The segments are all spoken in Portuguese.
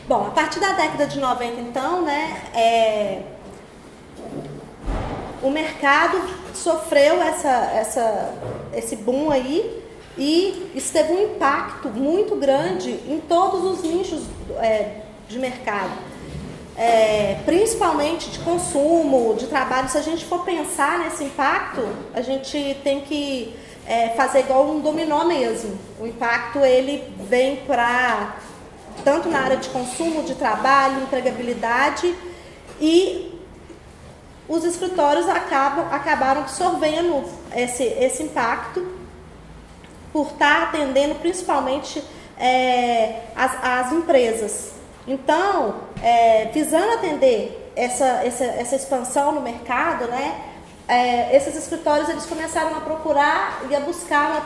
Bom, a partir da década de 90, então, né, o mercado sofreu esse boom aí e isso teve um impacto muito grande em todos os nichos de mercado, principalmente de consumo, de trabalho. Se a gente for pensar nesse impacto, a gente tem que fazer igual um dominó mesmo. O impacto ele vem para tanto na área de consumo, de trabalho, empregabilidade, e os escritórios acabaram absorvendo esse impacto por estar atendendo principalmente as empresas. Então, visando atender essa expansão no mercado, né, esses escritórios eles começaram a procurar e a buscar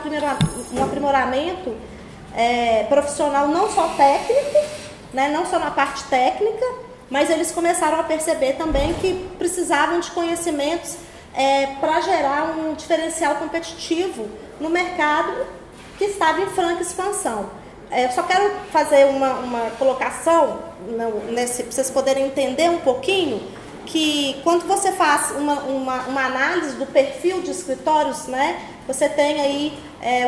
um aprimoramento profissional, não só técnico, né, não só na parte técnica, mas eles começaram a perceber também que precisavam de conhecimentos para gerar um diferencial competitivo no mercado que estava em franca expansão. Eu só quero fazer uma colocação para vocês poderem entender um pouquinho que quando você faz uma análise do perfil de escritórios, né, você tem aí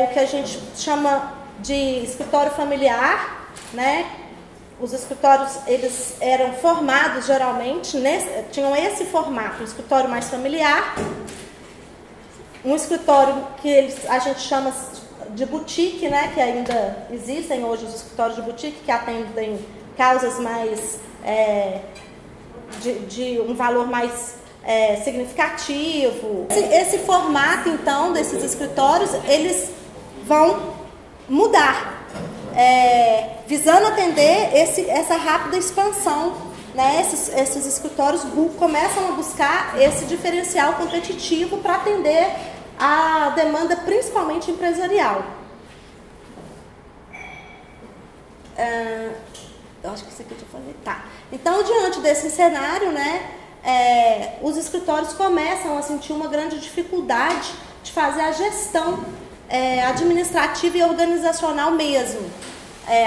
o que a gente chama de escritório familiar, né? Os escritórios eles eram formados geralmente, tinham esse formato, um escritório mais familiar, um escritório que a gente chama de boutique, né? Que ainda existem hoje os escritórios de boutique que atendem causas mais de um valor mais significativo. Esse formato então desses escritórios eles vão mudar, visando atender essa rápida expansão, né? Esses escritórios começam a buscar esse diferencial competitivo para atender a demanda principalmente empresarial. Eu acho que isso aqui eu já falei. Tá. Então, diante desse cenário, né, os escritórios começam a sentir uma grande dificuldade de fazer a gestão administrativa e organizacional mesmo.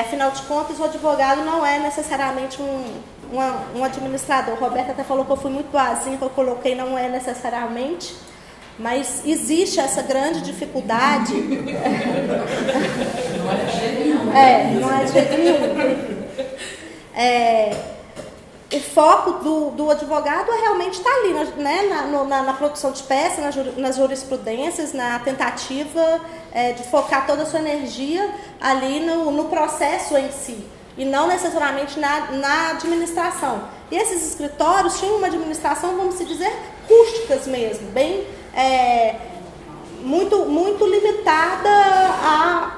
Afinal de contas, o advogado não é necessariamente um administrador. O Roberto até falou que eu fui muito boazinha, que eu coloquei não é necessariamente, mas existe essa grande dificuldade. Não é de jeito nenhum. O foco do advogado realmente está ali, né, na produção de peças, nas jurisprudências, na tentativa de focar toda a sua energia ali no processo em si, e não necessariamente na administração. E esses escritórios tinham uma administração, vamos se dizer, rústicas mesmo, bem muito limitada a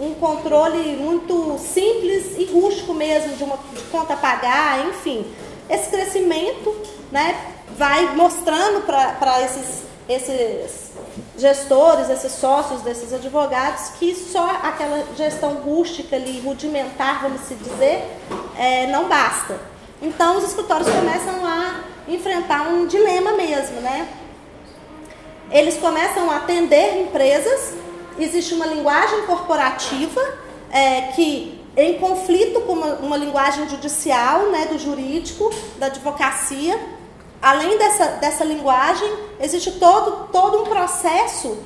um controle muito simples e rústico mesmo, de conta a pagar, enfim. Esse crescimento, né, vai mostrando para esses gestores, esses sócios desses advogados, que só aquela gestão rústica ali, rudimentar, vamos se dizer, não basta. Então os escritórios começam a enfrentar um dilema mesmo, né? Eles começam a atender empresas, existe uma linguagem corporativa que em conflito com uma linguagem judicial, né, do jurídico, da advocacia. Além dessa linguagem, existe todo um processo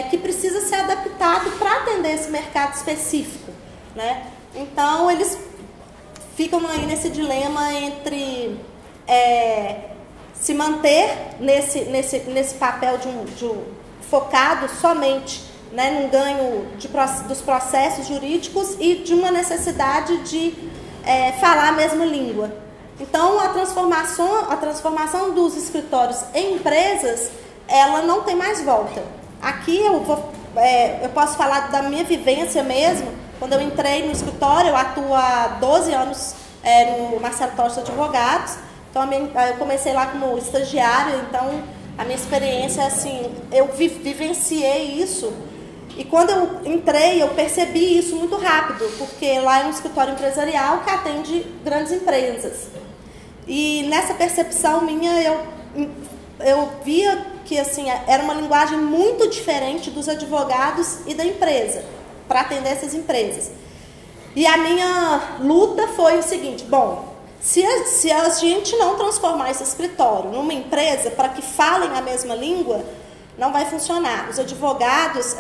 que precisa ser adaptado para atender esse mercado específico, né? Então, eles ficam aí nesse dilema entre se manter nesse papel de focado somente, né, num ganho dos processos jurídicos e de uma necessidade de falar a mesma língua. Então, a transformação dos escritórios em empresas, ela não tem mais volta. Aqui eu posso falar da minha vivência mesmo. Quando eu entrei no escritório, eu atuo há 12 anos no Marcelo Tocha Advogados. Então, eu comecei lá como estagiária, então a minha experiência, assim, eu vivenciei isso. E quando eu entrei, eu percebi isso muito rápido, porque lá é um escritório empresarial que atende grandes empresas. E nessa percepção minha, eu via que assim, era uma linguagem muito diferente dos advogados e da empresa, para atender essas empresas. E a minha luta foi o seguinte: bom, se a gente não transformar esse escritório numa empresa para que falem a mesma língua, não vai funcionar. Os advogados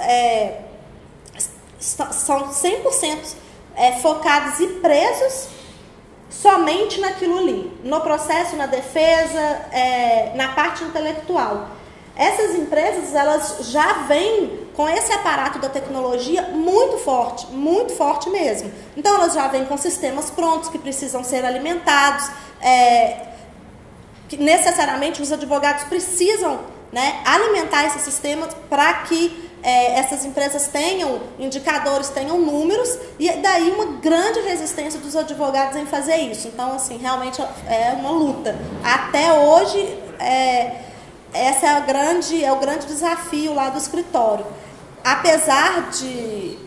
são 100% focados e presos somente naquilo ali, no processo, na defesa, na parte intelectual. Essas empresas, elas já vêm com esse aparato da tecnologia muito forte mesmo. Então, elas já vêm com sistemas prontos que precisam ser alimentados, que necessariamente os advogados precisam, né, alimentar esse sistema para que essas empresas tenham indicadores, tenham números, e daí uma grande resistência dos advogados em fazer isso. Então, assim, realmente é uma luta. Até hoje, esse é o grande desafio lá do escritório. Apesar de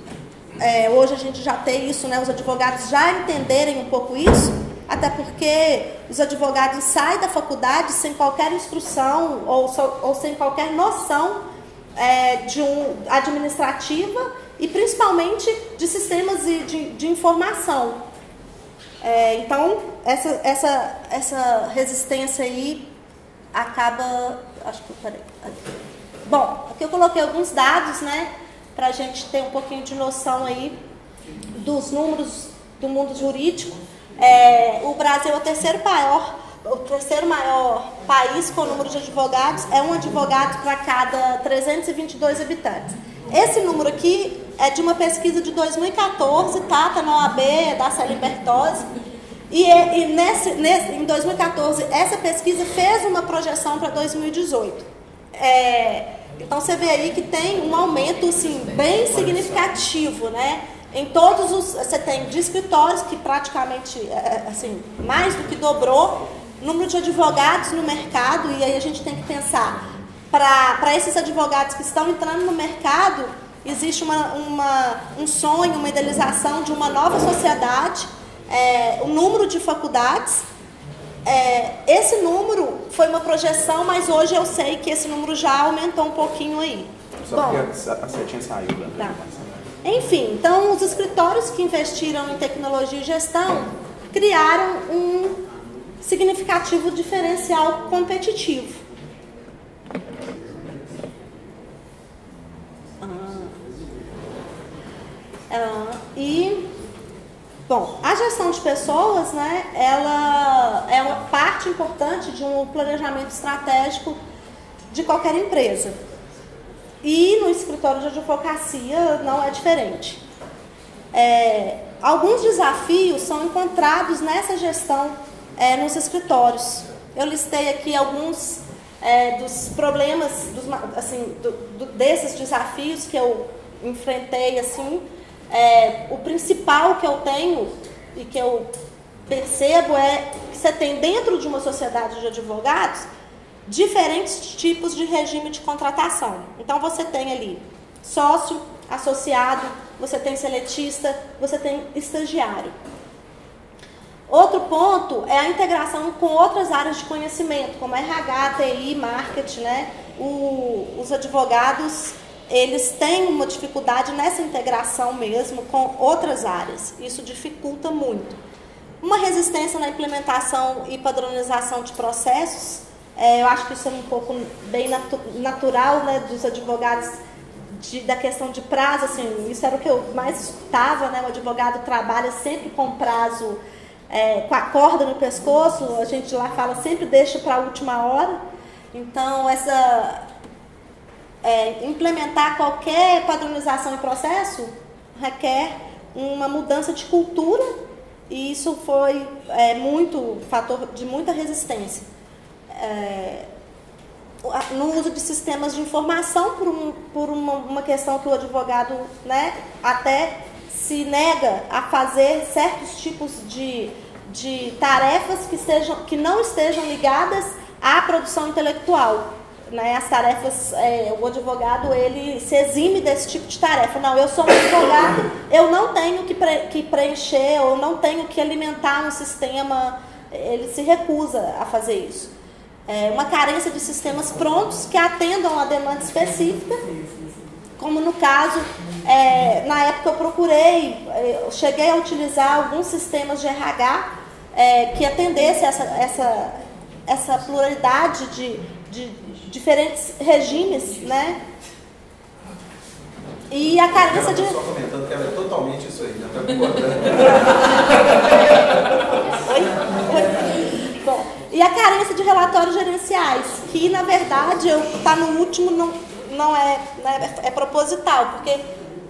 hoje a gente já ter isso, né, os advogados já entenderem um pouco isso, até porque os advogados saem da faculdade sem qualquer instrução ou sem qualquer noção administrativa e principalmente de sistemas de informação. Então, essa resistência aí acaba... Acho que eu parei. Bom, aqui eu coloquei alguns dados, né, para a gente ter um pouquinho de noção aí dos números do mundo jurídico. O Brasil é o terceiro maior país com o número de advogados, é um advogado para cada 322 habitantes. Esse número aqui é de uma pesquisa de 2014, tá na OAB, da Salim Bertozzi, e em 2014 essa pesquisa fez uma projeção para 2018. Então você vê aí que tem um aumento assim, bem significativo, né? Em todos você tem de escritórios que praticamente assim, mais do que dobrou, número de advogados no mercado, e aí a gente tem que pensar, para esses advogados que estão entrando no mercado, existe um sonho, uma idealização de uma nova sociedade, o número de faculdades, esse número foi uma projeção, mas hoje eu sei que esse número já aumentou um pouquinho aí. Só porque a setinha saiu da tá. Enfim, então os escritórios que investiram em tecnologia e gestão criaram um significativo diferencial competitivo. Bom, a gestão de pessoas, né, ela é uma parte importante de um planejamento estratégico de qualquer empresa. E no escritório de advocacia não é diferente. Alguns desafios são encontrados nessa gestão nos escritórios. Eu listei aqui alguns dos problemas, desses desafios que eu enfrentei, assim. O principal que eu tenho e que eu percebo é que você tem dentro de uma sociedade de advogados diferentes tipos de regime de contratação. Então você tem ali sócio, associado, você tem seletista, você tem estagiário. Outro ponto é a integração com outras áreas de conhecimento, como RH, TI, marketing, né? Os advogados, eles têm uma dificuldade nessa integração mesmo com outras áreas. Isso dificulta muito. Uma resistência na implementação e padronização de processos. Eu acho que isso é um pouco bem natural, né, dos advogados, da questão de prazo. Assim, isso era o que eu mais escutava, né? O advogado trabalha sempre com prazo, com a corda no pescoço. A gente lá fala, sempre deixa para a última hora. Então, implementar qualquer padronização em processo requer uma mudança de cultura, e isso foi muito fator de muita resistência. No uso de sistemas de informação, por uma questão que o advogado, né, até se nega a fazer certos tipos de tarefas que não estejam ligadas à produção intelectual. Né, as tarefas, o advogado, ele se exime desse tipo de tarefa. Não, eu sou um advogado, eu não tenho que preencher, ou não tenho que alimentar um sistema. Ele se recusa a fazer isso. Uma carência de sistemas prontos que atendam a demanda específica, como no caso Na época eu cheguei a utilizar alguns sistemas de RH que atendesse essa pluralidade de diferentes regimes, né? E a carência de... Só comentando que ela é totalmente isso aí, né? Tá concordando. Bom, e a carência de relatórios gerenciais, que na verdade está no último, não é, né, é proposital, porque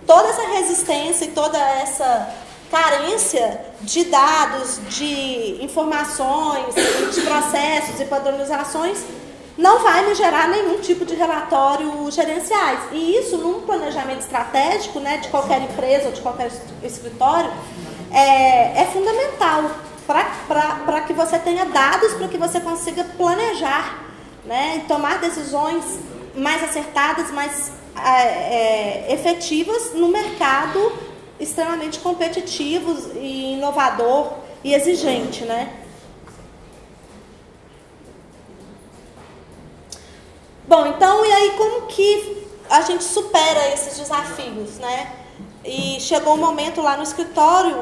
toda essa resistência e toda essa carência de dados, de informações, de processos e padronizações não vai me gerar nenhum tipo de relatório gerenciais. E isso, num planejamento estratégico, né, de qualquer empresa ou de qualquer escritório, é fundamental para que você tenha dados, para que você consiga planejar, né, e tomar decisões mais acertadas, mais efetivas no mercado extremamente competitivo e inovador e exigente, né? Bom, então, e aí como que a gente supera esses desafios, né? E chegou um momento lá no escritório,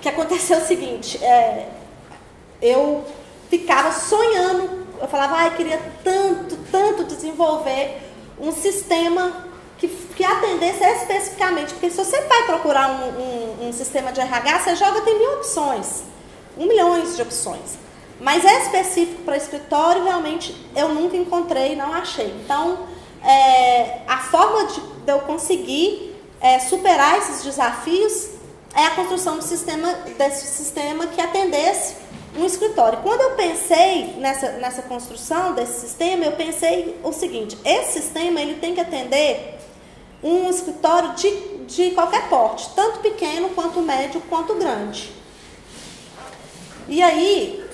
que aconteceu o seguinte, eu ficava sonhando, eu falava, eu queria tanto desenvolver um sistema que atendesse especificamente, porque se você vai procurar um sistema de RH, você joga, tem 1000 opções, 1 milhão de opções. Mas é específico para escritório, realmente, eu nunca encontrei, não achei. Então, a forma de eu conseguir superar esses desafios é a construção desse sistema que atendesse um escritório. Quando eu pensei nessa construção desse sistema, eu pensei o seguinte, esse sistema ele tem que atender um escritório de qualquer porte, tanto pequeno, quanto médio, quanto grande. E aí...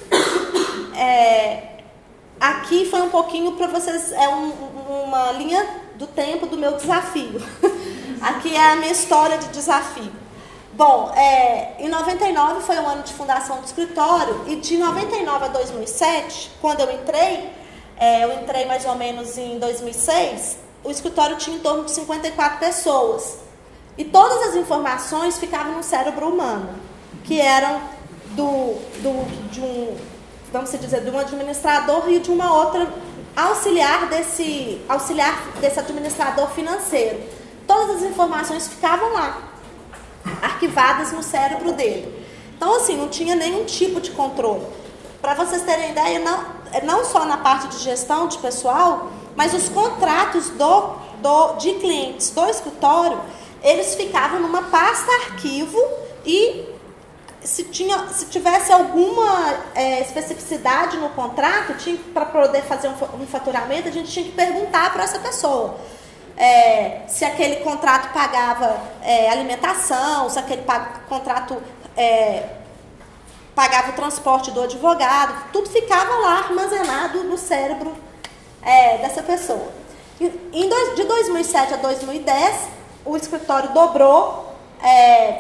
aqui foi um pouquinho para vocês, uma linha do tempo do meu desafio. Aqui é a minha história de desafio. Bom, em 99 foi o ano de fundação do escritório, e de 99 a 2007, quando eu entrei mais ou menos em 2006, o escritório tinha em torno de 54 pessoas. E todas as informações ficavam no cérebro humano, que eram de um administrador e de uma outra auxiliar desse administrador financeiro. Todas as informações ficavam lá, arquivadas no cérebro dele. Então, assim, não tinha nenhum tipo de controle. Para vocês terem ideia, não só na parte de gestão de pessoal, mas os contratos de clientes do escritório, eles ficavam numa pasta arquivo e se tivesse alguma especificidade no contrato, para poder fazer um faturamento, a gente tinha que perguntar para essa pessoa se aquele contrato pagava alimentação, se aquele contrato pagava o transporte do advogado, tudo ficava lá armazenado no cérebro dessa pessoa. De 2007 a 2010, o escritório dobrou,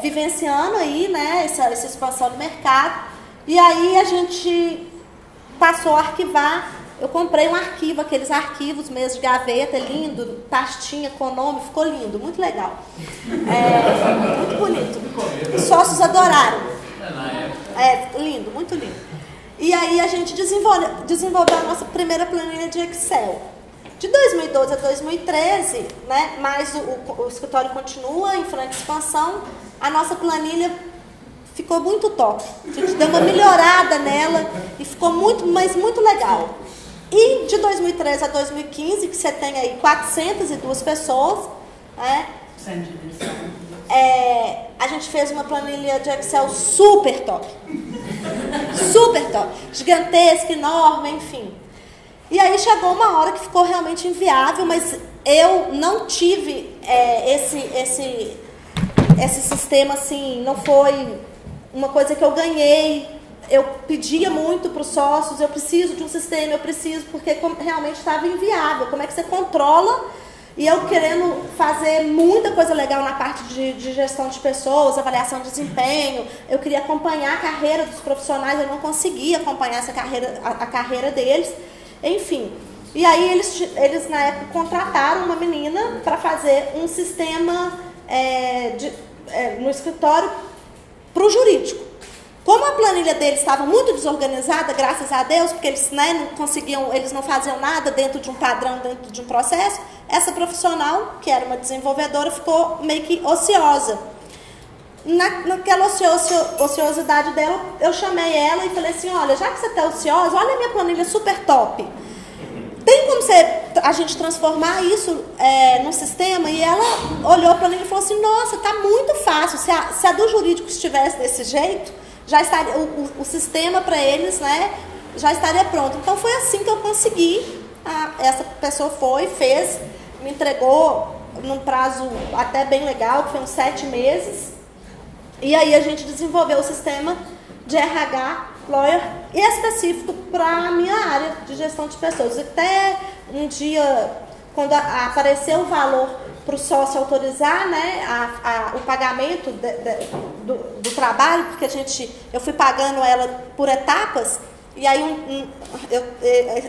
vivenciando aí, né, essa expansão do mercado, e aí a gente passou a arquivar. Eu comprei um arquivo, aqueles arquivos mesmo de gaveta, lindo, pastinha com nome, ficou lindo, muito legal, muito bonito, os sócios adoraram, lindo, muito lindo. E aí a gente desenvolveu a nossa primeira planilha de Excel. De 2012 a 2013, né, mas o escritório continua em franca expansão, a nossa planilha ficou muito top. A gente deu uma melhorada nela e ficou muito legal. E de 2013 a 2015, que você tem aí 402 pessoas, né, a gente fez uma planilha de Excel super top, gigantesca, enorme, enfim. E aí chegou uma hora que ficou realmente inviável, mas eu não tive esse sistema, assim, não foi uma coisa que eu ganhei. Eu pedia muito para os sócios, eu preciso de um sistema, porque realmente estava inviável. Como é que você controla? E eu querendo fazer muita coisa legal na parte de gestão de pessoas, avaliação de desempenho, eu queria acompanhar a carreira dos profissionais, eu não conseguia acompanhar a carreira deles. Enfim, E aí eles na época contrataram uma menina para fazer um sistema no escritório para o jurídico. Como a planilha deles estava muito desorganizada, graças a Deus, porque eles, né, não conseguiam, eles não faziam nada dentro de um padrão, dentro de um processo, essa profissional, que era uma desenvolvedora, ficou meio que ociosa. Naquela ociosidade dela, eu chamei ela e falei assim, olha, já que você está ociosa, olha a minha planilha super top. Tem como a gente transformar isso num sistema? E ela olhou para mim e falou assim, nossa, está muito fácil. Se a do jurídico estivesse desse jeito, já estaria, o sistema para eles, né, já estaria pronto. Então foi assim que eu consegui. Essa pessoa fez, me entregou num prazo até bem legal, que foi uns 7 meses. E aí a gente desenvolveu o sistema de RH Lawyer específico para a minha área de gestão de pessoas. Até um dia, quando apareceu o valor para o sócio autorizar, né, o pagamento do trabalho, porque eu fui pagando ela por etapas, e aí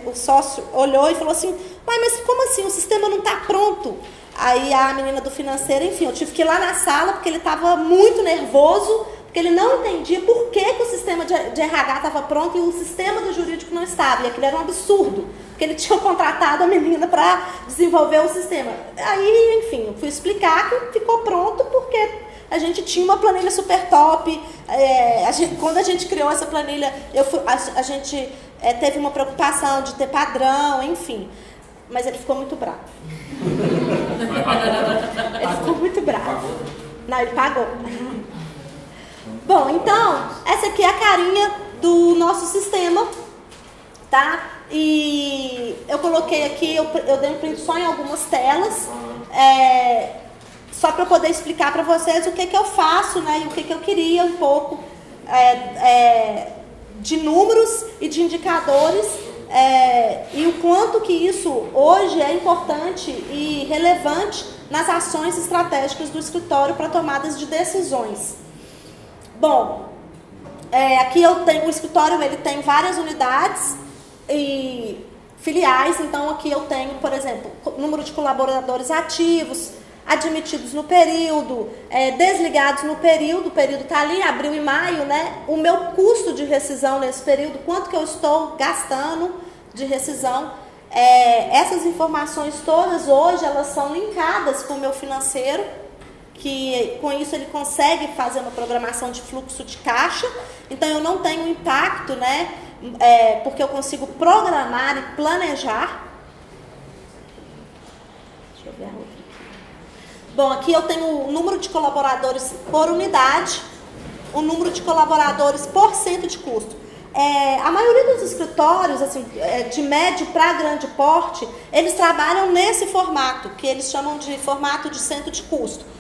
o sócio olhou e falou assim, mas como assim, o sistema não está pronto? Aí a menina do financeiro, enfim, eu tive que ir lá na sala, porque ele estava muito nervoso, porque ele não entendia por que o sistema de RH estava pronto e o sistema do jurídico não estava. E aquilo era um absurdo, porque ele tinha contratado a menina para desenvolver o sistema. Aí, enfim, eu fui explicar que ficou pronto porque a gente tinha uma planilha super top. Quando a gente criou essa planilha, a gente teve uma preocupação de ter padrão, enfim. Mas ele ficou muito bravo. Ele ficou muito bravo. Não, ele pagou. Bom, então, essa aqui é a carinha do nosso sistema, tá? E eu coloquei aqui, eu dei um print só em algumas telas, só para poder explicar para vocês o que eu faço, né? E o que eu queria um pouco de números e de indicadores, e o quanto que isso hoje é importante e relevante nas ações estratégicas do escritório para tomadas de decisões. Bom, aqui eu tenho o escritório, ele tem várias unidades e filiais, então aqui eu tenho, por exemplo, número de colaboradores ativos, admitidos no período, desligados no período, o período está ali, abril e maio, né? O meu custo de rescisão nesse período, quanto que eu estou gastando de rescisão. Essas informações todas hoje, elas são linkadas com o meu financeiro, que com isso ele consegue fazer uma programação de fluxo de caixa, então eu não tenho impacto, né? Porque eu consigo programar e planejar. Deixa eu ver a outra aqui. Bom, aqui eu tenho o número de colaboradores por unidade, o número de colaboradores por cento de custo. A maioria dos escritórios, assim, de médio para grande porte, eles trabalham nesse formato, que eles chamam de formato de cento de custo.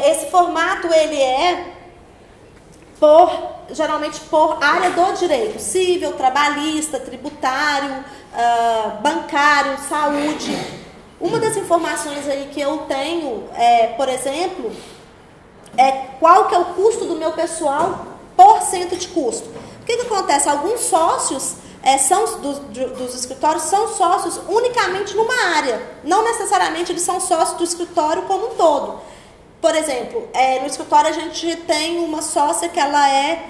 Esse formato, ele geralmente por área do direito, civil, trabalhista, tributário, bancário, saúde. Uma das informações aí que eu tenho, por exemplo, qual que é o custo do meu pessoal por cento de custo. O que acontece? Alguns sócios dos escritórios são sócios unicamente numa área, não necessariamente eles são sócios do escritório como um todo. Por exemplo, no escritório a gente tem uma sócia que ela é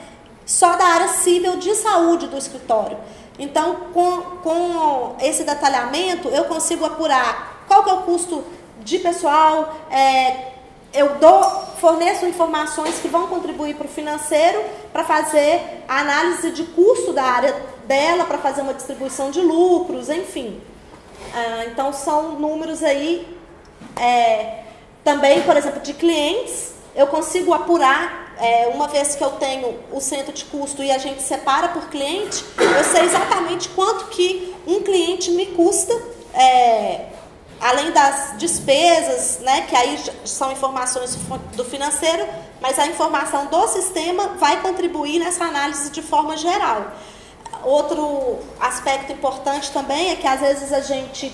só da área civil de saúde do escritório. Então, com esse detalhamento, eu consigo apurar qual que é o custo de pessoal, eu forneço informações que vão contribuir para o financeiro, para fazer a análise de custo da área dela, para fazer uma distribuição de lucros, enfim. Então, são números aí... Também, por exemplo, de clientes, eu consigo apurar, uma vez que eu tenho o centro de custo e a gente separa por cliente, eu sei exatamente quanto que um cliente me custa, além das despesas, né, que aí são informações do financeiro, mas a informação do sistema vai contribuir nessa análise de forma geral. Outro aspecto importante também é que às vezes a gente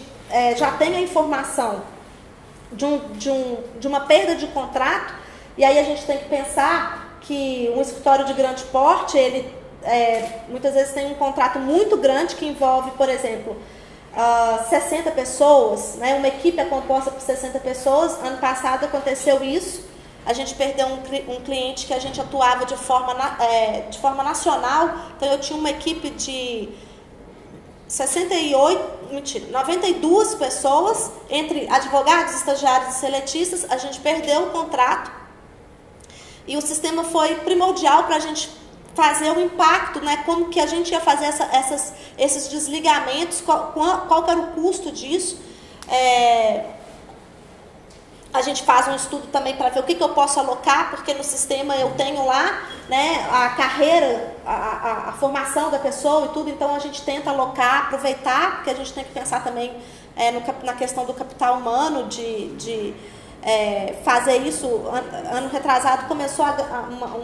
já tem a informação de uma perda de contrato, e aí a gente tem que pensar que um escritório de grande porte, ele muitas vezes tem um contrato muito grande que envolve, por exemplo, 60 pessoas, né? Uma equipe é composta por 60 pessoas. Ano passado aconteceu isso. A gente perdeu um cliente que a gente atuava de forma nacional. Então eu tinha uma equipe de 92 pessoas, entre advogados, estagiários e seletistas. A gente perdeu o contrato e o sistema foi primordial para a gente fazer o impacto, né? Como que a gente ia fazer esses desligamentos, qual que era o custo disso. A gente faz um estudo também para ver o que eu posso alocar, porque no sistema eu tenho lá, né, a carreira, a formação da pessoa e tudo, então a gente tenta alocar, aproveitar, porque a gente tem que pensar também na questão do capital humano, de fazer isso. Ano retrasado começou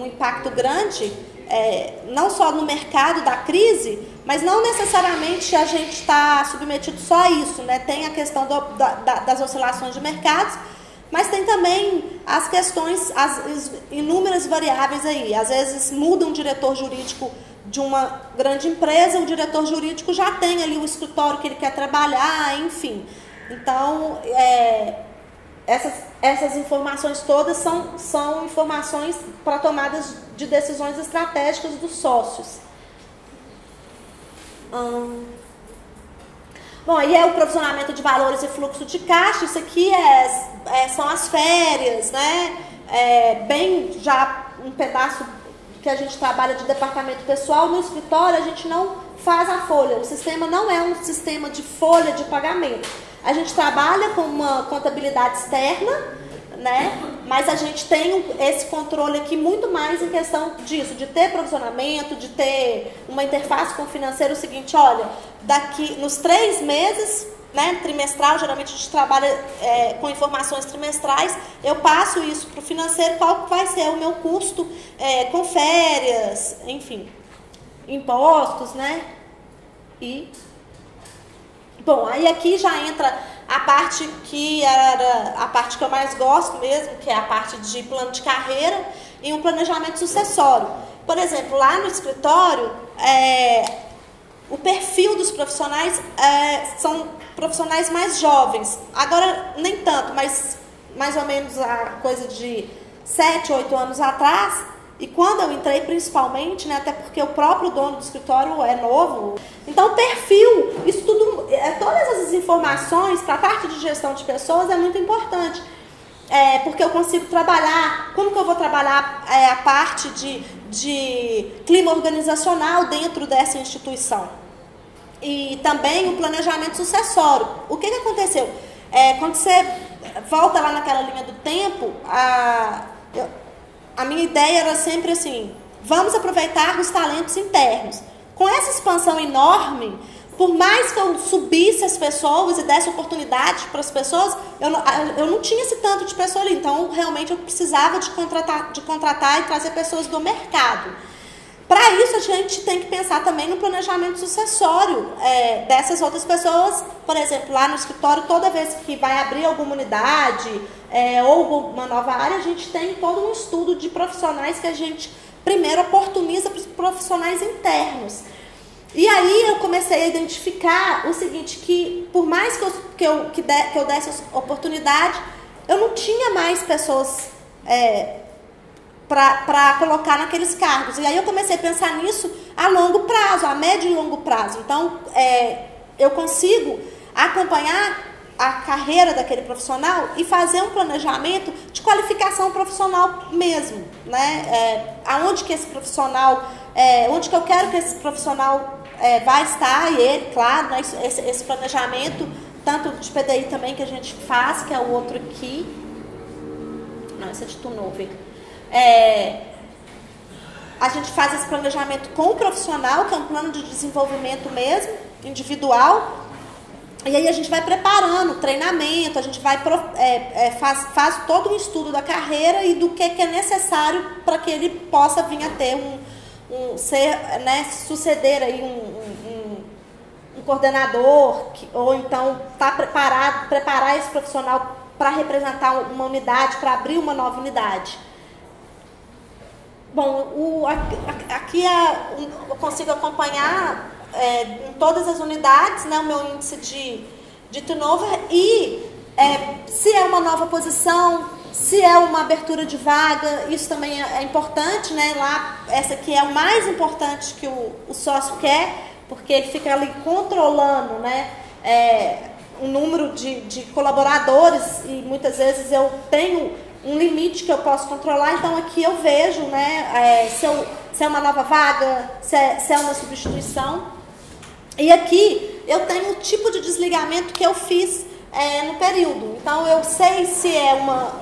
um impacto grande, não só no mercado da crise, mas não necessariamente a gente está submetido só a isso, né? Tem a questão das oscilações de mercados, mas tem também as questões, as inúmeras variáveis aí. Às vezes muda um diretor jurídico de uma grande empresa, o diretor jurídico já tem ali o escritório que ele quer trabalhar, enfim. Então, essas informações todas são informações para tomadas de decisões estratégicas dos sócios. Bom, aí é o provisionamento de valores e fluxo de caixa. Isso aqui são as férias, né? Bem já um pedaço que a gente trabalha de departamento pessoal. No escritório a gente não faz a folha. O sistema não é um sistema de folha de pagamento. A gente trabalha com uma contabilidade externa, né? Mas a gente tem esse controle aqui muito mais em questão disso, de ter provisionamento, de ter uma interface com o financeiro. O seguinte, olha, daqui nos 3 meses, né, trimestral, geralmente a gente trabalha com informações trimestrais, eu passo isso para o financeiro, qual vai ser o meu custo com férias, enfim, impostos, né? Bom, aí aqui já entra a parte que era a parte que eu mais gosto mesmo, que é a parte de plano de carreira e um planejamento sucessório. Por exemplo, lá no escritório, o perfil dos profissionais são profissionais mais jovens. Agora, nem tanto, mas mais ou menos a coisa de 7, 8 anos atrás. E quando eu entrei, principalmente, né, até porque o próprio dono do escritório é novo. Então, o perfil, isso tudo, todas essas informações para a parte de gestão de pessoas é muito importante. Porque eu consigo trabalhar, como que eu vou trabalhar a parte de clima organizacional dentro dessa instituição. E também o planejamento sucessório. O que aconteceu? Quando você volta lá naquela linha do tempo, a minha ideia era sempre assim, vamos aproveitar os talentos internos. Com essa expansão enorme, por mais que eu subisse as pessoas e desse oportunidade para as pessoas, eu não tinha esse tanto de pessoa ali. Então, realmente, eu precisava de contratar e trazer pessoas do mercado. Para isso, a gente tem que pensar também no planejamento sucessório dessas outras pessoas. Por exemplo, lá no escritório, toda vez que vai abrir alguma unidade ou uma nova área, a gente tem todo um estudo de profissionais que a gente primeiro oportuniza para os profissionais internos. E aí eu comecei a identificar o seguinte, que por mais que eu desse oportunidade, eu não tinha mais pessoas para colocar naqueles cargos. E aí eu comecei a pensar nisso a longo prazo, a médio e longo prazo. Então, eu consigo acompanhar a carreira daquele profissional e fazer um planejamento de qualificação profissional mesmo, né? Aonde que esse profissional, onde que eu quero que esse profissional vai estar, e ele, claro, né, esse planejamento, tanto de PDI também que a gente faz, que é o outro aqui. Não, esse é de turnover. A gente faz esse planejamento com o profissional, que é um plano de desenvolvimento mesmo, individual. E aí a gente vai preparando treinamento, a gente vai faz todo um estudo da carreira e do que é necessário para que ele possa vir a ter suceder aí um coordenador, ou então preparar esse profissional para representar uma unidade, para abrir uma nova unidade. Bom, aqui eu consigo acompanhar em todas as unidades, né, o meu índice de turnover e se é uma nova posição, se é uma abertura de vaga, isso também é importante, né? Lá, essa aqui é o mais importante que o sócio quer, porque ele fica ali controlando, né, o número de colaboradores e muitas vezes eu tenho um limite que eu posso controlar, então aqui eu vejo, né, se é uma nova vaga, se é uma substituição. E aqui eu tenho o tipo de desligamento que eu fiz no período. Então eu sei se é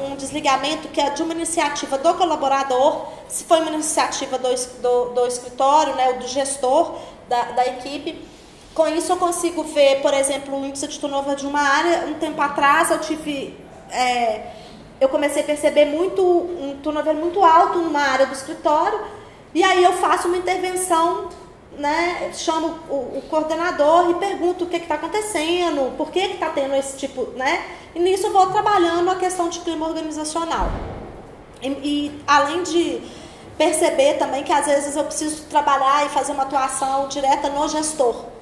um desligamento que é de uma iniciativa do colaborador, se foi uma iniciativa do escritório, né, ou do gestor da equipe. Com isso eu consigo ver, por exemplo, o índice de turnover de uma área. Um tempo atrás eu comecei a perceber um turnover muito alto numa área do escritório, e aí eu faço uma intervenção, né, chamo o coordenador e pergunto o que está acontecendo, por que está tendo esse tipo, né? E nisso eu vou trabalhando a questão de clima organizacional. E além de perceber também que às vezes eu preciso trabalhar e fazer uma atuação direta no gestor.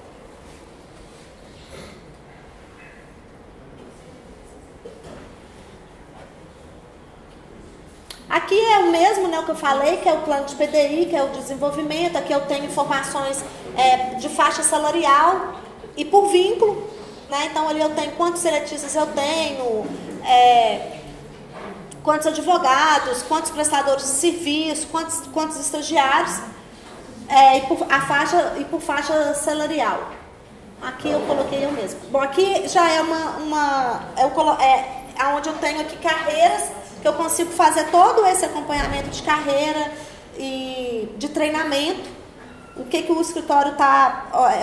Aqui é o mesmo, né, o que eu falei, que é o plano de PDI, que é o desenvolvimento. Aqui eu tenho informações de faixa salarial e por vínculo, né? Então ali eu tenho quantos seletistas eu tenho, quantos advogados, quantos prestadores de serviço, quantos estagiários, e por faixa salarial. Aqui eu coloquei eu mesmo. Bom, aqui já é onde eu tenho aqui carreiras, que eu consigo fazer todo esse acompanhamento de carreira e de treinamento, o que o escritório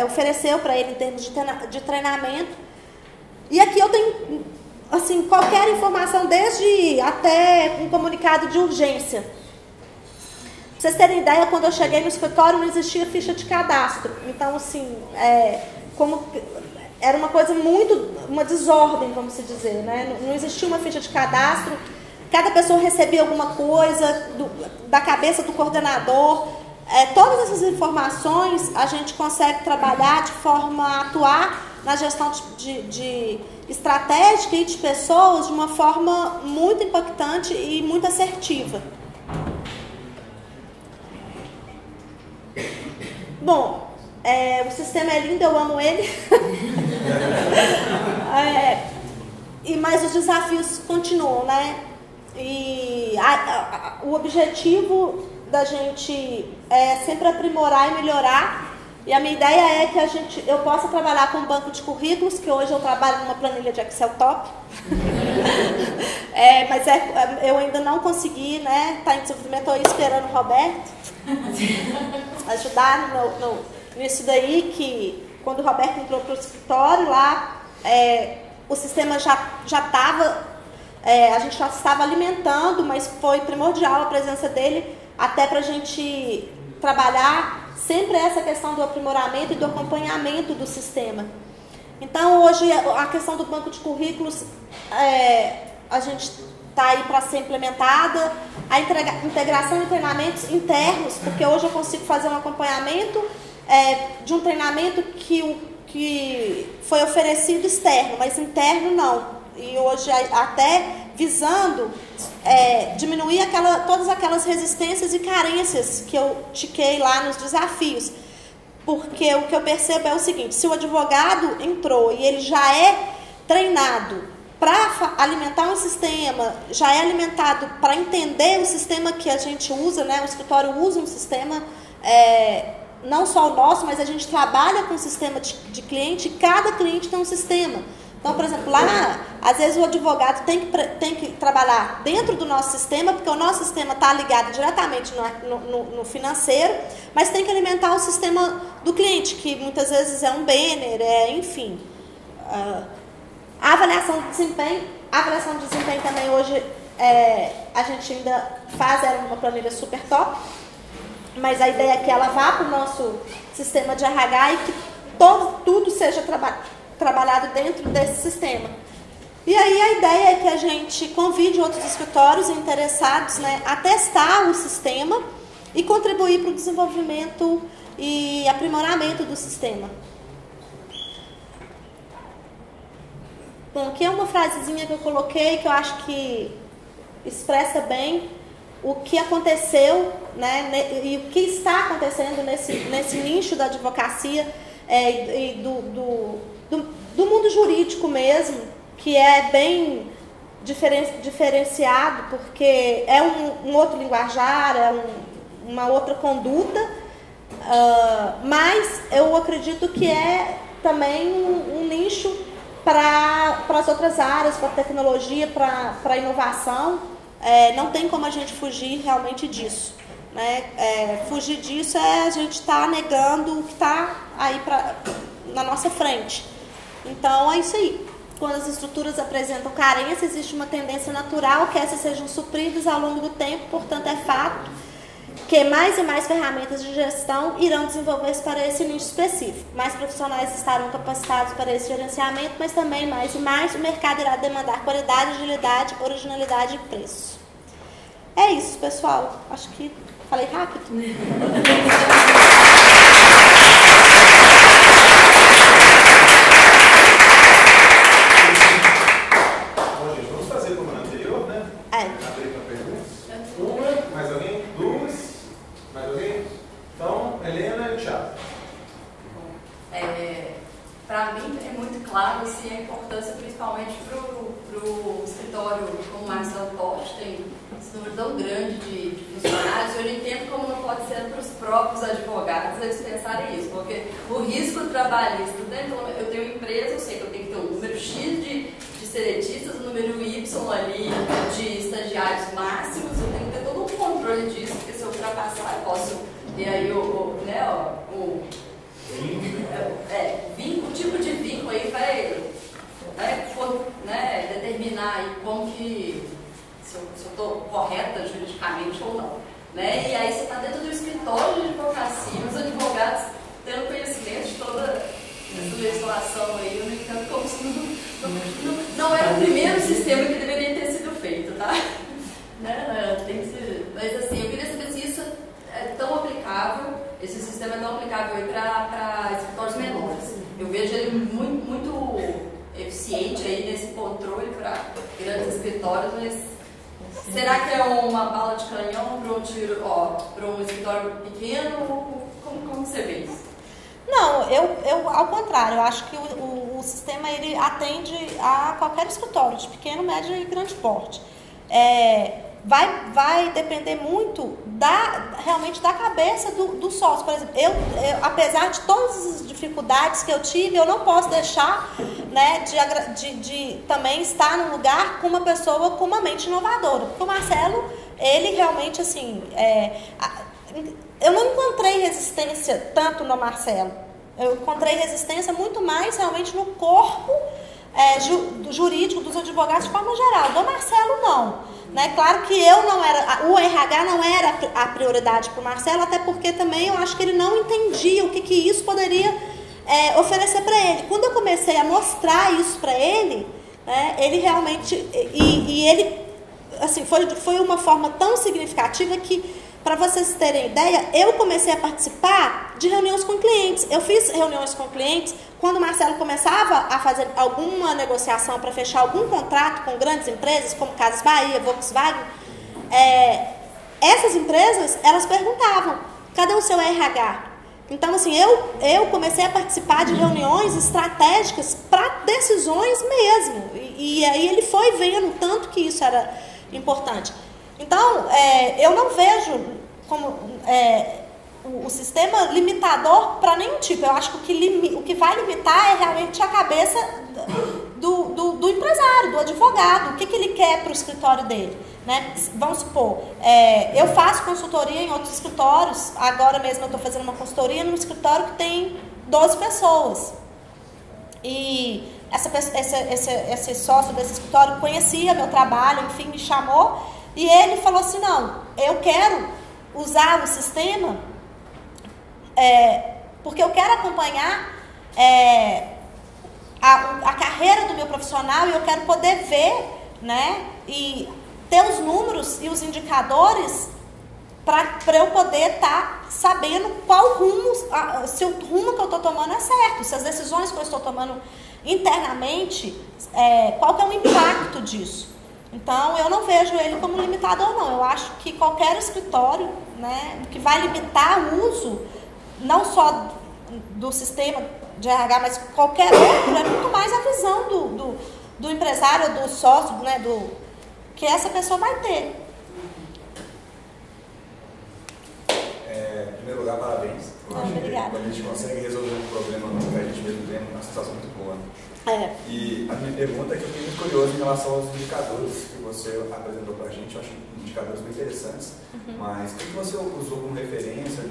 ofereceu para ele em termos de treinamento. E aqui eu tenho, assim, qualquer informação, desde até um comunicado de urgência. Pra vocês terem ideia, quando eu cheguei no escritório não existia ficha de cadastro. Então, assim, era uma coisa uma desordem, vamos se dizer, né? Não existia uma ficha de cadastro. Cada pessoa recebia alguma coisa da cabeça do coordenador. Todas essas informações a gente consegue trabalhar de forma a atuar na gestão de estratégica e de pessoas de uma forma muito impactante e muito assertiva. Bom, o sistema é lindo, eu amo ele. Mas os desafios continuam, né? E o objetivo da gente é sempre aprimorar e melhorar. E a minha ideia é que eu possa trabalhar com um banco de currículos, que hoje eu trabalho numa planilha de Excel top. Mas eu ainda não consegui, né? Tá em desenvolvimento, estou aí esperando o Roberto ajudar nisso daí, que quando o Roberto entrou para o escritório lá, o sistema já estava... a gente já estava alimentando, mas foi primordial a presença dele até para a gente trabalhar sempre essa questão do aprimoramento e do acompanhamento do sistema. Então, hoje, a questão do banco de currículos, a gente está aí para ser implementada, a integração de treinamentos internos, porque hoje eu consigo fazer um acompanhamento de um treinamento que foi oferecido externo, mas interno não. E hoje até visando diminuir todas aquelas resistências e carências que eu tiquei lá nos desafios. Porque o que eu percebo é o seguinte: se o advogado entrou e ele já é treinado para alimentar um sistema, já é alimentado para entender o sistema que a gente usa, né? O escritório usa um sistema, não só o nosso, mas a gente trabalha com um sistema de cliente, e cada cliente tem um sistema. Então, por exemplo, lá, às vezes o advogado tem que trabalhar dentro do nosso sistema, porque o nosso sistema está ligado diretamente no financeiro, mas tem que alimentar o sistema do cliente, que muitas vezes é um banner, enfim. A avaliação de desempenho também hoje a gente ainda faz ela numa planilha super top, mas a ideia é que ela vá para o nosso sistema de RH e que tudo seja trabalhado dentro desse sistema. E aí a ideia é que a gente convide outros escritórios interessados, né, a testar o sistema e contribuir para o desenvolvimento e aprimoramento do sistema. Bom, aqui é uma frasezinha que eu coloquei que eu acho que expressa bem o que aconteceu, né, e o que está acontecendo nesse nicho da advocacia e do mundo jurídico mesmo, que é bem diferenciado, porque é um outro linguajar, é uma outra conduta, mas eu acredito que é também um nicho para as outras áreas, para a tecnologia, para a inovação. Não tem como a gente fugir realmente disso, né? Fugir disso é a gente estar negando o que está aí na nossa frente. Então é isso aí. Quando as estruturas apresentam carência, existe uma tendência natural que essas sejam supridas ao longo do tempo. Portanto, é fato que mais e mais ferramentas de gestão irão desenvolver-se para esse nicho específico. Mais profissionais estarão capacitados para esse gerenciamento, mas também mais e mais o mercado irá demandar qualidade, agilidade, originalidade e preço. É isso, pessoal. Acho que falei rápido. Bom, gente, vamos fazer como no anterior, né? Abrir para perguntas. Uma, mais alguém? Duas, mais alguém? Então, Helena e o Thiago. Para mim é muito claro assim, a importância, principalmente para o escritório como o Marcelo Totti, tem esse número tão grande de funcionários. Eu não entendo como não pode ser para os próprios advogados eles pensarem isso, porque o risco trabalhista, né? Então, eu tenho uma empresa, eu sei que eu tenho que ter um número X de seretistas, um número Y ali de estagiários máximos, eu tenho que ter todo um controle disso, porque se eu ultrapassar eu posso ter aí o tipo de vínculo aí vai determinar aí como que se eu estou correta juridicamente ou não, né? E aí você está dentro do escritório de advocacia, os advogados tendo conhecimento de toda essa legislação aí, eu não entendo como se não era o primeiro sistema que deveria ter sido feito, tá? Tem que ser, mas assim, eu queria saber se isso é tão aplicável, esse sistema é tão aplicável aí para escritórios menores. Eu vejo ele muito eficiente aí nesse controle para grandes escritórios, mas será que é uma bala de canhão para um tiro, para um escritório pequeno? Como você vê isso? Não, eu ao contrário, eu acho que o sistema ele atende a qualquer escritório, de pequeno, médio e grande porte. Vai depender muito realmente da cabeça do sócio. Por exemplo, eu, apesar de todas as dificuldades que eu tive, eu não posso deixar, né, de também estar num lugar com uma pessoa com uma mente inovadora. Porque o Marcelo, ele realmente, assim, eu não encontrei resistência tanto no Marcelo. Eu encontrei resistência muito mais realmente no corpo jurídico dos advogados de forma geral. Do Marcelo, não. Né? Claro que o RH não era a prioridade para o Marcelo, até porque também eu acho que ele não entendia o que isso poderia oferecer para ele. Quando eu comecei a mostrar isso para ele, né, ele realmente... E ele, assim, foi uma forma tão significativa que, para vocês terem ideia, eu comecei a participar de reuniões com clientes. Eu fiz reuniões com clientes quando o Marcelo começava a fazer alguma negociação para fechar algum contrato com grandes empresas, como Casas Bahia, Volkswagen. Essas empresas, elas perguntavam, cadê o seu RH? Então, assim, eu comecei a participar de reuniões estratégicas para decisões mesmo. E aí ele foi vendo tanto que isso era importante. Então, eu não vejo como o sistema limitador para nenhum tipo. Eu acho que o que vai limitar é realmente a cabeça do empresário, do advogado. O que ele quer para o escritório dele, né? Vamos supor, eu faço consultoria em outros escritórios. Agora mesmo eu estou fazendo uma consultoria num escritório que tem 12 pessoas. E esse sócio desse escritório conhecia meu trabalho, enfim, me chamou. E ele falou assim, não, eu quero usar o sistema porque eu quero acompanhar a carreira do meu profissional e eu quero poder ver, né, e ter os números e os indicadores para eu poder estar sabendo qual rumo, se o rumo que eu estou tomando é certo, se as decisões que eu estou tomando internamente, qual que é o impacto disso. Então, eu não vejo ele como limitador, não. Eu acho que qualquer escritório, né, que vai limitar o uso, não só do sistema de RH, mas qualquer outro, é muito mais a visão do empresário, do sócio, né, que essa pessoa vai ter. Em primeiro lugar, parabéns. Obrigada. Quando a gente consegue resolver um problema que a gente mesmo tem, é uma sensação muito boa. E a minha pergunta é que eu fiquei muito curioso em relação aos indicadores que você apresentou para a gente. Eu acho indicadores muito interessantes, mas o que você usou como referência?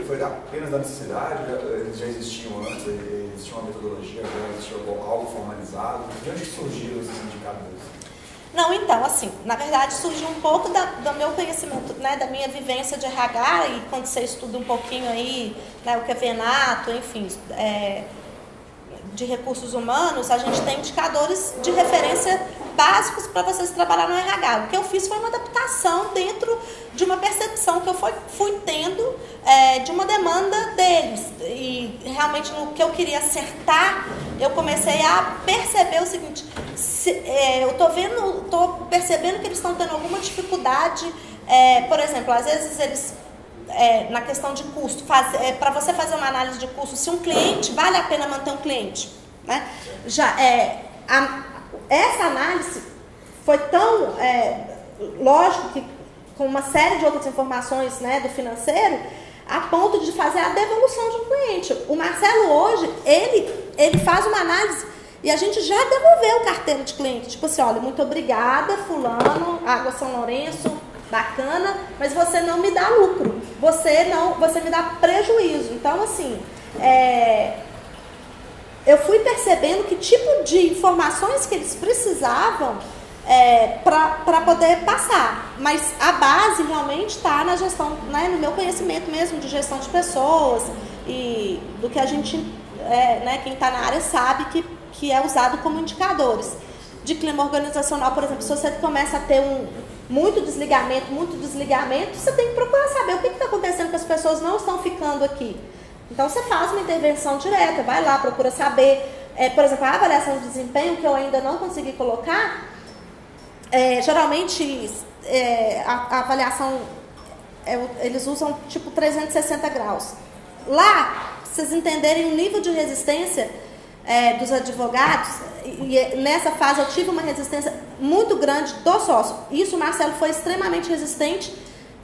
Foi apenas da necessidade? Eles já existiam antes? Existia uma metodologia? Já existia algo formalizado? De onde surgiram esses indicadores? Não, então, assim, na verdade surgiu um pouco do meu conhecimento, né, da minha vivência de RH, e quando você estuda um pouquinho aí, né, o que é Venato, enfim, de recursos humanos, a gente tem indicadores de referência básicos para vocês trabalhar no RH. O que eu fiz foi uma adaptação dentro de uma percepção que eu fui tendo de uma demanda deles. E realmente no que eu queria acertar, eu comecei a perceber o seguinte, eu estou percebendo que eles estão tendo alguma dificuldade, por exemplo, às vezes eles... na questão de custo, para você fazer uma análise de custo, se um cliente, vale a pena manter um cliente, né? Essa análise foi tão lógico que com uma série de outras informações, né, do financeiro, a ponto de fazer a devolução de um cliente. O Marcelo hoje, ele faz uma análise e a gente já devolveu carteira de cliente, tipo assim, olha, muito obrigada, fulano, Água São Lourenço, bacana, mas você não me dá lucro, você me dá prejuízo. Então, assim, eu fui percebendo que tipo de informações que eles precisavam para poder passar, mas a base realmente está na gestão, né, no meu conhecimento mesmo de gestão de pessoas e do que a gente, né, quem está na área sabe que é usado como indicadores. De clima organizacional, por exemplo, se você começa a ter muito desligamento, você tem que procurar saber o que está acontecendo, que as pessoas não estão ficando aqui. Então, você faz uma intervenção direta, vai lá, procura saber. Por exemplo, a avaliação de desempenho, que eu ainda não consegui colocar, geralmente a avaliação, eles usam tipo 360 graus. Lá, pra vocês entenderem o nível de resistência dos advogados, e nessa fase eu tive uma resistência muito grande do sócio. Isso, o Marcelo foi extremamente resistente,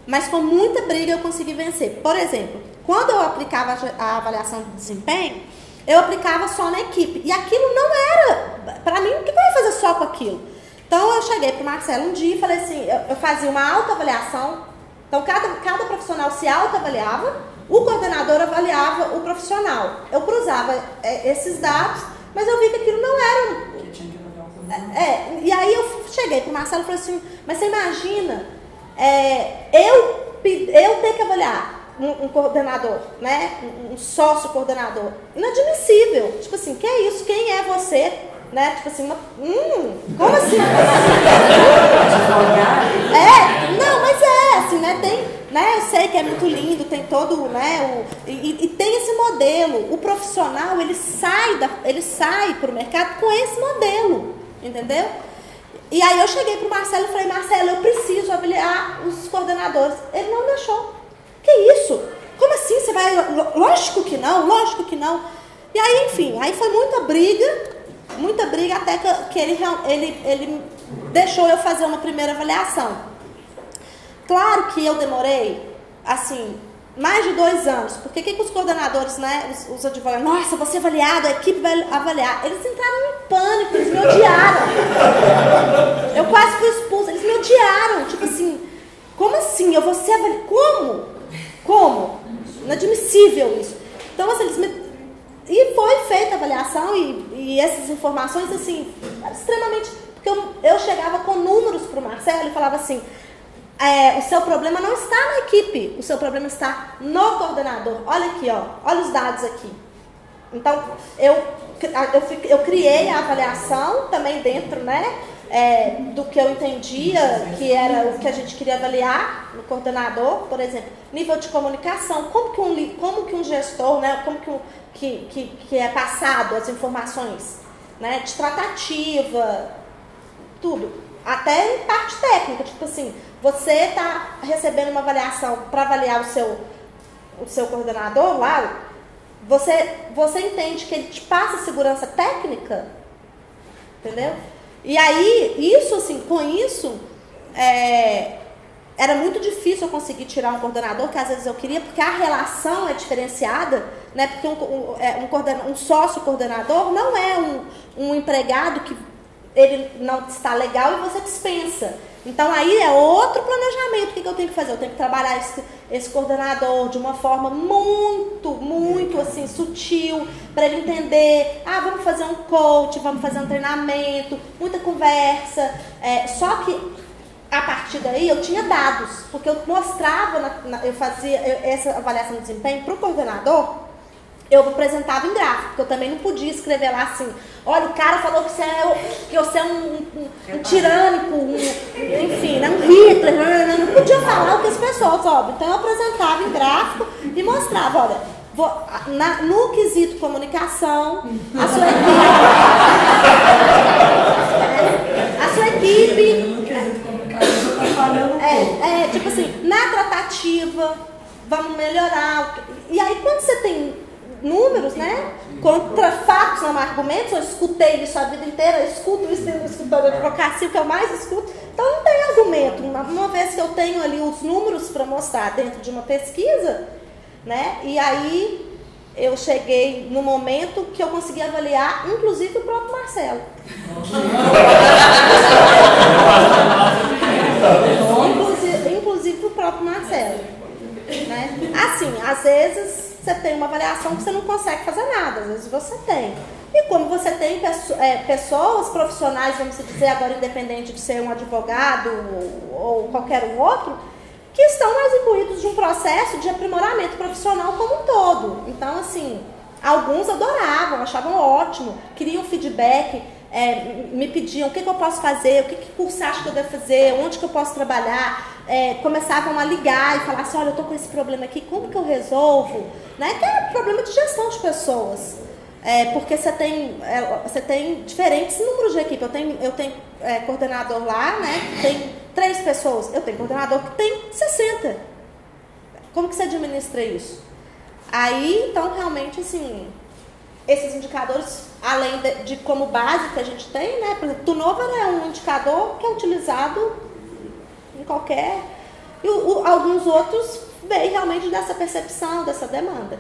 mas com muita briga eu consegui vencer. Por exemplo, quando eu aplicava a avaliação de desempenho, eu aplicava só na equipe. E aquilo não era, para mim, o que eu ia fazer só com aquilo? Então eu cheguei para o Marcelo um dia e falei assim, eu fazia uma autoavaliação. Então cada profissional se autoavaliava, o coordenador avaliava o profissional. Eu cruzava esses dados, mas eu vi que aquilo não era... E aí eu cheguei para o Marcelo e falei assim, mas você imagina eu ter que avaliar um coordenador, né? Um sócio coordenador. Inadmissível. Tipo assim, que é isso? Quem é você? Né? Tipo assim, como assim? Não, mas assim, né? Tem, né? Eu sei que é muito lindo, tem todo, né? E tem esse modelo. O profissional, ele sai para o mercado com esse modelo, entendeu? E aí eu cheguei pro Marcelo e falei, Marcelo, eu preciso avaliar os coordenadores. Ele não deixou. Que isso? Como assim você vai... Lógico que não. E aí, enfim, aí foi muita briga até que ele deixou eu fazer uma primeira avaliação. Claro que eu demorei, assim, mais de 2 anos. Porque que os coordenadores, né, os advogados, nossa, vou ser avaliado, a equipe vai avaliar. Eles entraram em pânico, eles me odiaram. Eu quase fui expulsa, eles me odiaram. Tipo assim, como assim? Eu vou ser avaliado? Como? Inadmissível isso. Então, assim, E foi feita a avaliação e essas informações, assim, extremamente... Porque eu chegava com números para o Marcelo e falava assim, o seu problema não está na equipe, o seu problema está no coordenador. Olha aqui, ó, olha os dados aqui. Então, eu criei a avaliação também dentro, né, do que eu entendia, que era o que a gente queria avaliar no coordenador, por exemplo, nível de comunicação, como que um gestor, né, como que é passado as informações, né, de tratativa, tudo, até em parte técnica, tipo assim, você está recebendo uma avaliação para avaliar o seu coordenador lá, você entende que ele te passa segurança técnica, entendeu? E aí, isso assim, com isso, era muito difícil eu conseguir tirar um coordenador, que às vezes eu queria, porque a relação é diferenciada, né? Porque um sócio coordenador não é um empregado que ele não está legal e você dispensa. Então aí é outro planejamento. O que eu tenho que fazer? Eu tenho que trabalhar esse coordenador de uma forma muito assim, sutil, para ele entender, vamos fazer um coach, vamos fazer um treinamento, muita conversa. Só que a partir daí eu tinha dados, porque eu mostrava, eu fazia essa avaliação de desempenho para o coordenador, eu apresentava em gráfico, porque eu também não podia escrever lá assim, olha, o cara falou que você é um tirânico, enfim, né, um Hitler, eu não podia falar o que as pessoas, óbvio. Então eu apresentava em gráfico e mostrava, olha, no quesito comunicação, a sua equipe tipo assim, na tratativa, vamos melhorar. E aí quando você tem números, né, contra fatos, não argumentos, eu escutei isso a vida inteira, eu escuto isso dentro do escritório de advocacia, o que eu mais escuto, então não tem argumento. Uma vez que eu tenho ali os números para mostrar dentro de uma pesquisa, né, e aí eu cheguei no momento que eu consegui avaliar, inclusive o próprio Marcelo. Inclusive o próprio Marcelo, né? Assim, às vezes você tem uma avaliação que você não consegue fazer nada, às vezes você tem. E quando você tem pessoas profissionais, vamos dizer agora, independente de ser um advogado ou qualquer um outro, que estão mais imbuídos de um processo de aprimoramento profissional como um todo. Então, assim, alguns adoravam, achavam ótimo, queriam feedback, me pediam o que eu posso fazer, o que curso você acha que eu devo fazer, onde que eu posso trabalhar, começavam a ligar e falar assim, olha, eu tô com esse problema aqui, como que eu resolvo? Né? Que é problema de gestão de pessoas, porque você tem diferentes números de equipe. Eu tenho coordenador lá, né, que tem 3 pessoas, eu tenho coordenador que tem 60. Como que você administra isso? Aí, então, realmente, assim, esses indicadores, além de como base que a gente tem, né? Por exemplo, turnover é um indicador que é utilizado em qualquer... E alguns outros veem realmente dessa percepção, dessa demanda.